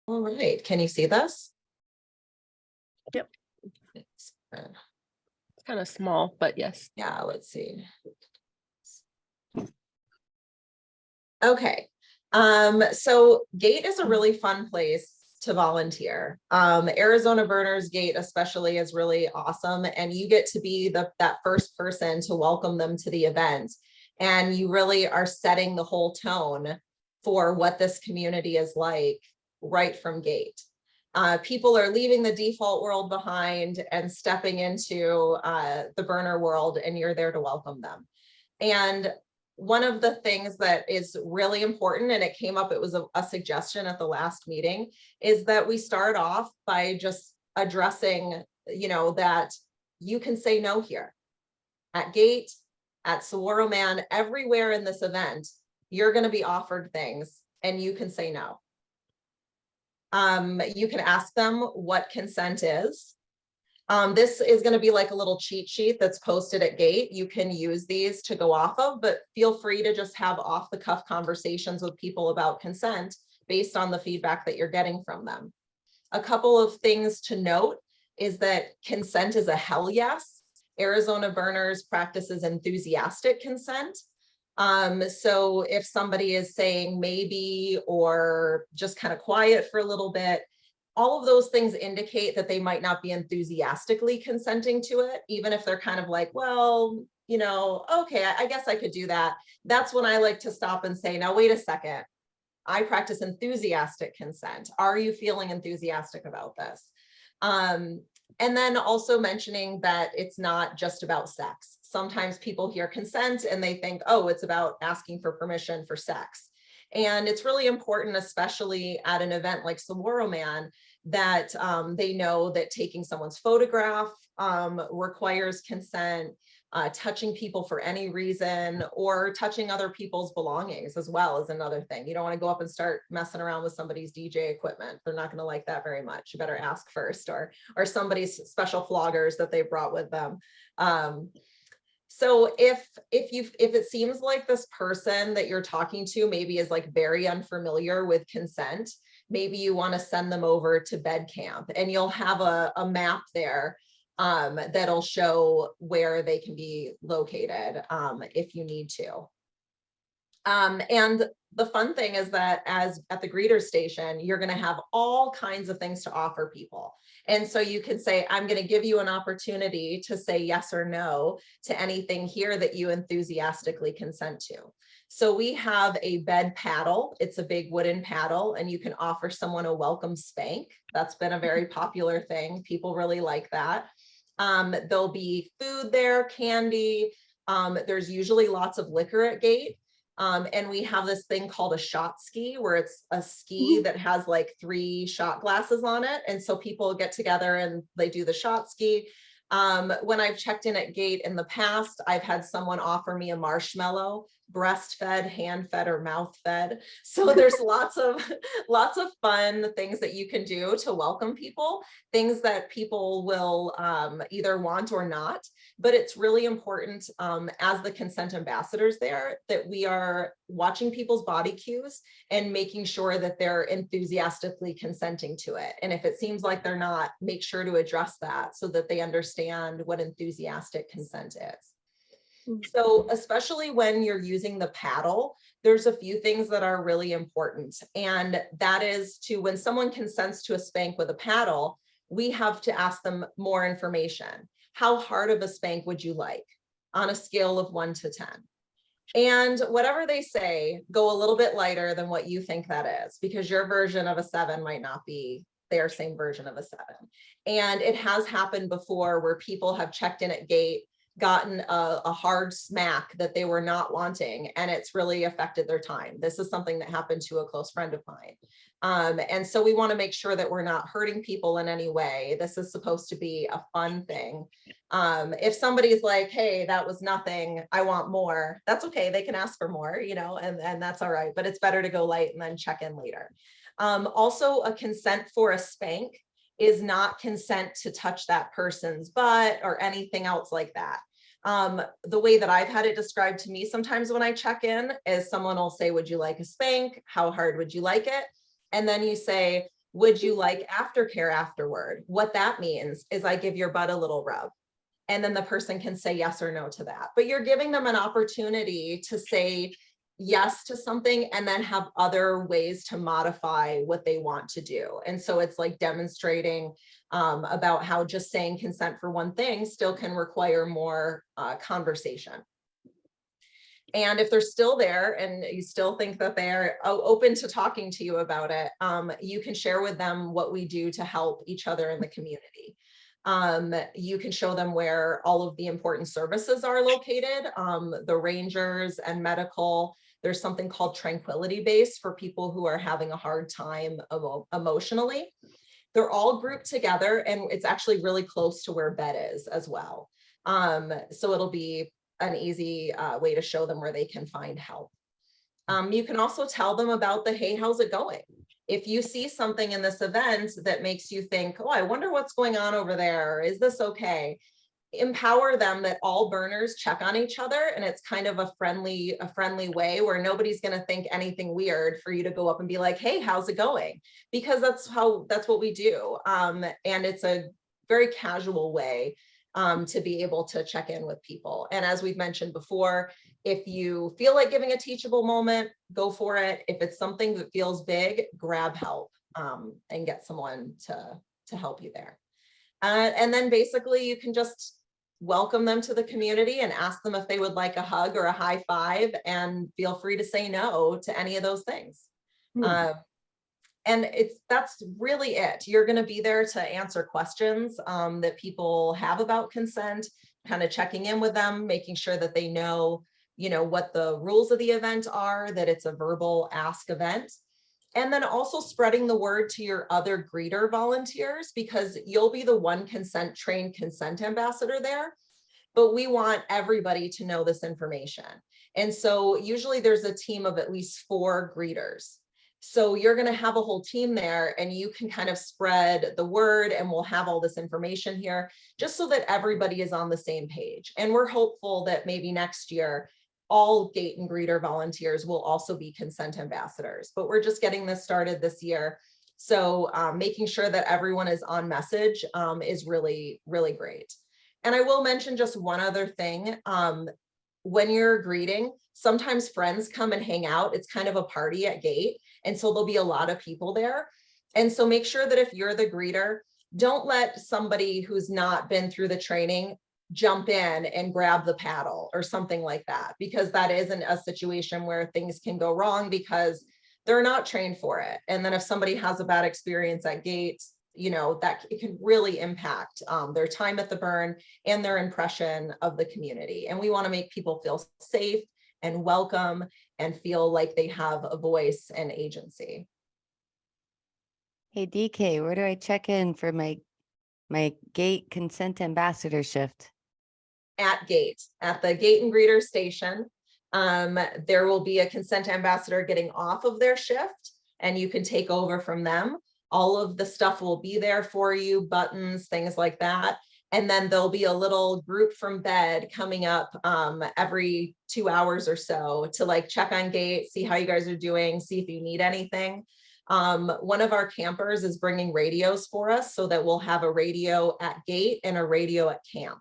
All right, can you see this? Yep. It's, It's kind of small, but yes. yeah, let's see. Okay, so GATE is a really fun place to volunteer. Arizona Burners GATE especially is really awesome, and you get to be that first person to welcome them to the event. And you really are setting the whole tone for what this community is like right from GATE. People are leaving the default world behind and stepping into the burner world, and you're there to welcome them. And one of the things that is really important, and it came up, it was a suggestion at the last meeting, is that we start off by just addressing, that you can say no here. At GATE, at Saguaro Man, everywhere in this event, you're going to be offered things and you can say no. You can ask them what consent is. This is going to be like a little cheat sheet that's posted at GATE. You can use these to go off of, but feel free to just have off the cuff conversations with people about consent based on the feedback that you're getting from them. A couple of things to note is that consent is a hell yes. Arizona Burners practices enthusiastic consent. So if somebody is saying maybe or just kind of quiet for a little bit, all of those things indicate that they might not be enthusiastically consenting to it, even if they're kind of like, well, okay, I guess I could do that. That's when I like to stop and say, now, wait a second. I practice enthusiastic consent. Are you feeling enthusiastic about this? And then also mentioning that it's not just about sex. Sometimes people hear consent and they think, oh, it's about asking for permission for sex. And it's really important, especially at an event like Saguaro Man, that they know that taking someone's photograph requires consent. Touching people for any reason or touching other people's belongings as well is another thing. You don't want to go up and start messing around with somebody's DJ equipment. They're not going to like that very much. You better ask first, or somebody's special floggers that they brought with them. So if it seems like this person that you're talking to maybe is like very unfamiliar with consent, maybe you want to send them over to bed camp, and you'll have a map there that'll show where they can be located if you need to. And the fun thing is that as at the greeter station, you're going to have all kinds of things to offer people. And so you could say, I'm going to give you an opportunity to say yes or no to anything here that you enthusiastically consent to. So we have a bed paddle. It's a big wooden paddle, and you can offer someone a welcome spank. That's been a very popular thing. People really like that. There'll be food there, candy. There's usually lots of liquor at GATE. And we have this thing called a shot ski, where it's a ski that has like 3 shot glasses on it. And so people get together and they do the shot ski. When I've checked in at GATE in the past, I've had someone offer me a marshmallow, breastfed, hand-fed, or mouth-fed. So there's lots of fun things that you can do to welcome people, things that people will either want or not. But it's really important as the consent ambassadors there that we are watching people's body cues and making sure that they're enthusiastically consenting to it. And if it seems like they're not, make sure to address that so that they understand what enthusiastic consent is. So especially when you're using the paddle, there's a few things that are really important. And that is when someone consents to a spank with a paddle, we have to ask them more information. How hard of a spank would you like on a scale of 1 to 10? And whatever they say, go a little bit lighter than what you think that is, because your version of a 7 might not be their same version of a 7. And it has happened before where people have checked in at GATE, gotten a hard smack that they were not wanting, and it's really affected their time. This is something that happened to a close friend of mine. And so we want to make sure that we're not hurting people in any way. This is supposed to be a fun thing. If somebody's like, hey, that was nothing, I want more, that's okay. They can ask for more, and that's all right. But it's better to go light and then check in later. Also, a consent for a spank is not consent to touch that person's butt or anything else like that. The way that I've had it described to me sometimes when I check in is someone will say, would you like a spank? How hard would you like it? And then you say, Would you like aftercare afterward? What that means is I give your butt a little rub. And then the person can say yes or no to that. But you're giving them an opportunity to say yes to something and then have other ways to modify what they want to do. And so it's like demonstrating about how just saying consent for one thing still can require more conversation. And if they're still there and you still think that they're open to talking to you about it, you can share with them what we do to help each other in the community. You can show them where all of the important services are located, the rangers and medical. There's something called tranquility base for people who are having a hard time emotionally. They're all grouped together and it's actually really close to where bed is as well. So it'll be an easy way to show them where they can find help. You can also tell them about the, hey, how's it going? If you see something in this event that makes you think, oh, I wonder what's going on over there. Is this okay? Empower them that all burners check on each other, and it's kind of a friendly way where nobody's going to think anything weird for you to go up and be like, hey, how's it going? Because that's what we do. And it's a very casual way to be able to check in with people. And as we've mentioned before, if you feel like giving a teachable moment, go for it. If it's something that feels big, grab help and get someone to help you there. And then basically you can just welcome them to the community and ask them if they would like a hug or a high five, and feel free to say no to any of those things. And that's really it. You're going to be there to answer questions that people have about consent, kind of checking in with them, making sure that they know, what the rules of the event are, that it's a verbal ask event. And then also spreading the word to your other greeter volunteers, because you'll be the one trained consent ambassador there, but we want everybody to know this information. And so usually there's a team of at least 4 greeters. So you're going to have a whole team there, and you can kind of spread the word, and we'll have all this information here just so that everybody is on the same page. And we're hopeful that maybe next year, all gate and greeter volunteers will also be consent ambassadors, but we're just getting this started this year. So making sure that everyone is on message is really, really great. And I will mention just one other thing. When you're greeting, sometimes friends come and hang out. It's kind of a party at gate. And so there'll be a lot of people there. And so make sure that if you're the greeter, don't let somebody who's not been through the training jump in and grab the paddle or something like that, because that isn't a situation where things can go wrong because they're not trained for it. And then if somebody has a bad experience at gate, that it can really impact their time at the burn and their impression of the community. And we want to make people feel safe and welcome and feel like they have a voice and agency. Hey, DK, where do I check in for my gate consent ambassador shift? At gate, at the gate and greeter station, there will be a consent ambassador getting off of their shift, and you can take over from them. All of the stuff will be there for you, buttons, things like that. And then there'll be a little group from bed coming up every 2 hours or so to like check on gate, see how you guys are doing, see if you need anything. One of our campers is bringing radios for us so that we'll have a radio at gate and a radio at camp.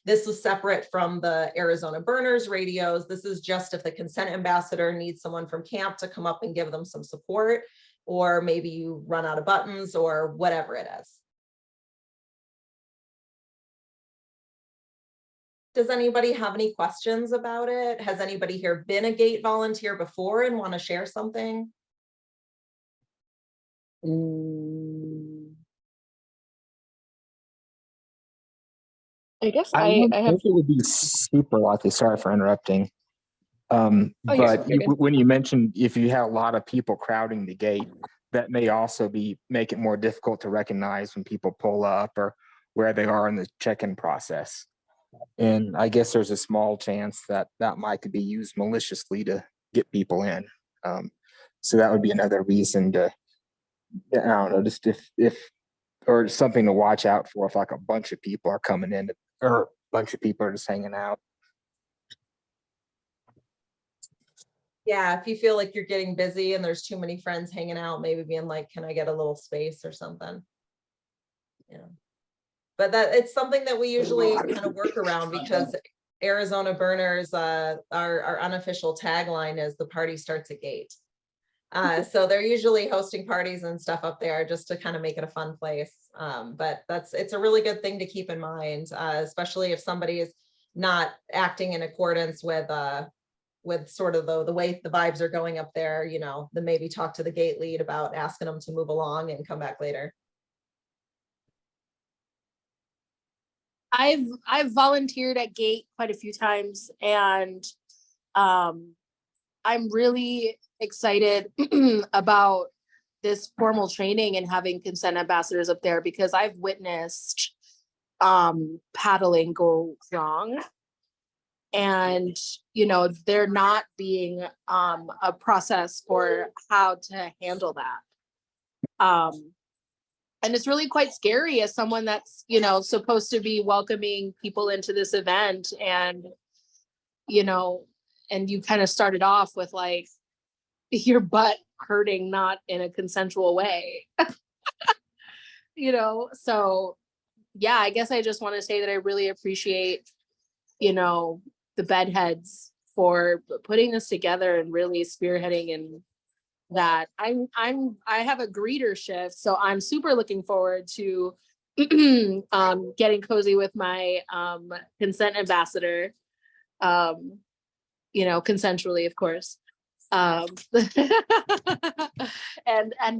This was separate from the Arizona Burners radios. This is just if the consent ambassador needs someone from camp to come up and give them some support, or maybe you run out of buttons or whatever it is. Does anybody have any questions about it? Has anybody here been a gate volunteer before and want to share something? I guess I I don't have. think it would be super likely. Sorry for interrupting. Oh, But you're good. when you mentioned if you have a lot of people crowding the gate, that may also make it more difficult to recognize when people pull up or where they are in the check-in process. And I guess there's a small chance that might be used maliciously to get people in. So that would be another reason to, I don't know, just if or something to watch out for if like a bunch of people are coming in or a bunch of people are just hanging out. Yeah, if you feel like you're getting busy and there's too many friends hanging out, maybe being like, can I get a little space or something? Yeah. But that it's something that we usually kind of work around because Arizona Burners, our unofficial tagline is the party starts at gate. So they're usually hosting parties and stuff up there just to kind of make it a fun place. But it's a really good thing to keep in mind, especially if somebody is not acting in accordance with sort of the way the vibes are going up there, you know, then maybe talk to the gate lead about asking them to move along and come back later. I've volunteered at Gate quite a few times, and I'm really excited about this formal training and having consent ambassadors up there, because I've witnessed paddling go wrong, and you know, there not being a process for how to handle that. And it's really quite scary as someone that's, you know, supposed to be welcoming people into this event, and, you know, and you kind of started off with like your butt hurting, not in a consensual way, you know? So yeah, I guess I just want to say that I really appreciate, you know, the bedheads for putting this together and really spearheading, and that I have a greeter shift, so I'm super looking forward to getting cozy with my consent ambassador, you know, consensually, of course, and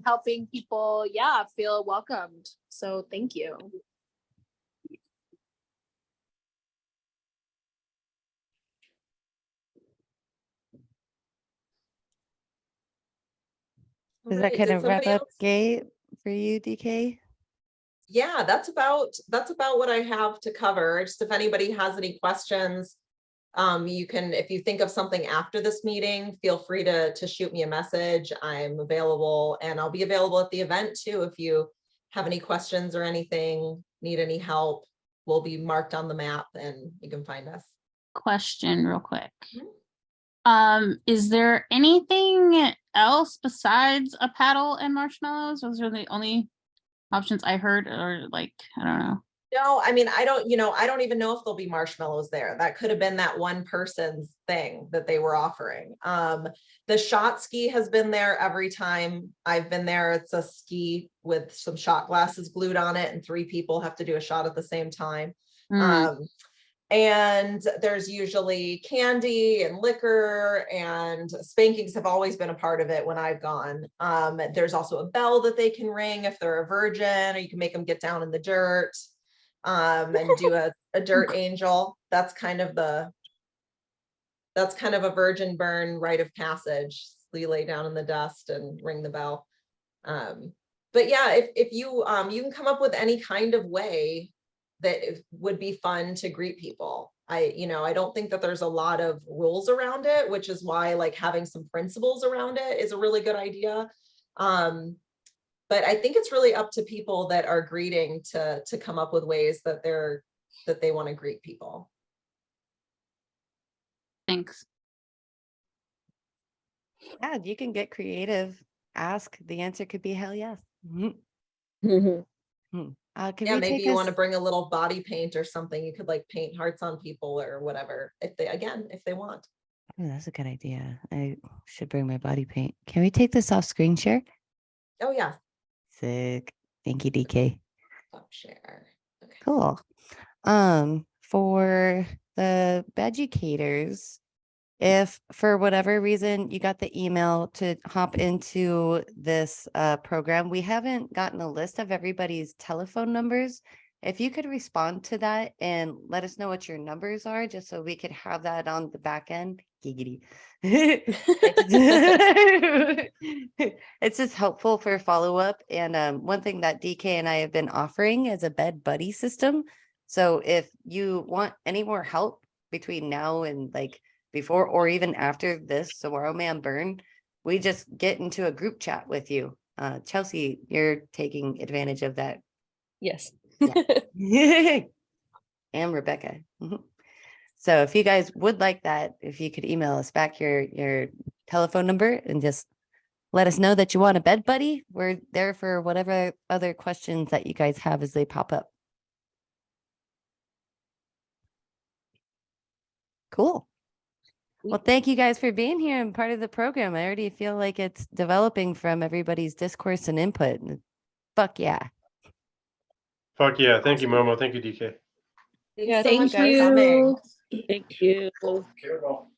helping people, yeah, feel welcomed. So thank you. Does that Alright, kind did of wrap somebody up else? Gate for you, DK? Yeah, that's about what I have to cover. Just if anybody has any questions, you can, if you think of something after this meeting, feel free to shoot me a message. I'm available, and I'll be available at the event too. If you have any questions or anything, need any help, we'll be marked on the map and you can find us. Question real quick. Mhm. Is there anything else besides a paddle and marshmallows? Those are the only options I heard, or like, I don't know. No, I mean, I don't even know if there'll be marshmallows there. That could have been that one person's thing that they were offering. The shot ski has been there every time I've been there. It's a ski with some shot glasses glued on it, and 3 people have to do a shot at the same time. And there's usually candy and liquor, and spankings have always been a part of it when I've gone. There's also a bell that they can ring if they're a virgin, or you can make them get down in the dirt and do a dirt angel. That's kind of a virgin burn rite of passage. So you lay down in the dust and ring the bell. But yeah, if you you can come up with any kind of way that would be fun to greet people. I don't think that there's a lot of rules around it, which is why like having some principles around it is a really good idea. But I think it's really up to people that are greeting to come up with ways that they want to greet people. Thanks. Yeah, you can get creative. Ask. The answer could be hell yes. Can Yeah, we maybe take you want us? to bring a little body paint or something. You could like paint hearts on people or whatever, if they want. Oh, that's a good idea. I should bring my body paint. Can we take this off screen share? Oh yeah. Sick. Thank you, DK. Stop share. Okay. Cool. For the BEDucators, if for whatever reason you got the email to hop into this program, we haven't gotten a list of everybody's telephone numbers. If you could respond to that and let us know what your numbers are, just so we could have that on the back end. Giggity. It's just helpful for follow-up. And one thing that DK and I have been offering is a bed buddy system. So if you want any more help between now and like before or even after this Tomorrow Man Burn, we just get into a group chat with you. Chelsea, you're taking advantage of that. Yes. And Rebecca. So if you guys would like that, if you could email us back your telephone number and just let us know that you want a bed buddy. We're there for whatever other questions that you guys have as they pop up. Cool. Well, thank you guys for being here and part of the program. I already feel like it's developing from everybody's discourse and input. Fuck yeah. Fuck yeah. Thank you, Momo. Thank you, DK. Thanks so much for coming. Thank you. Careful.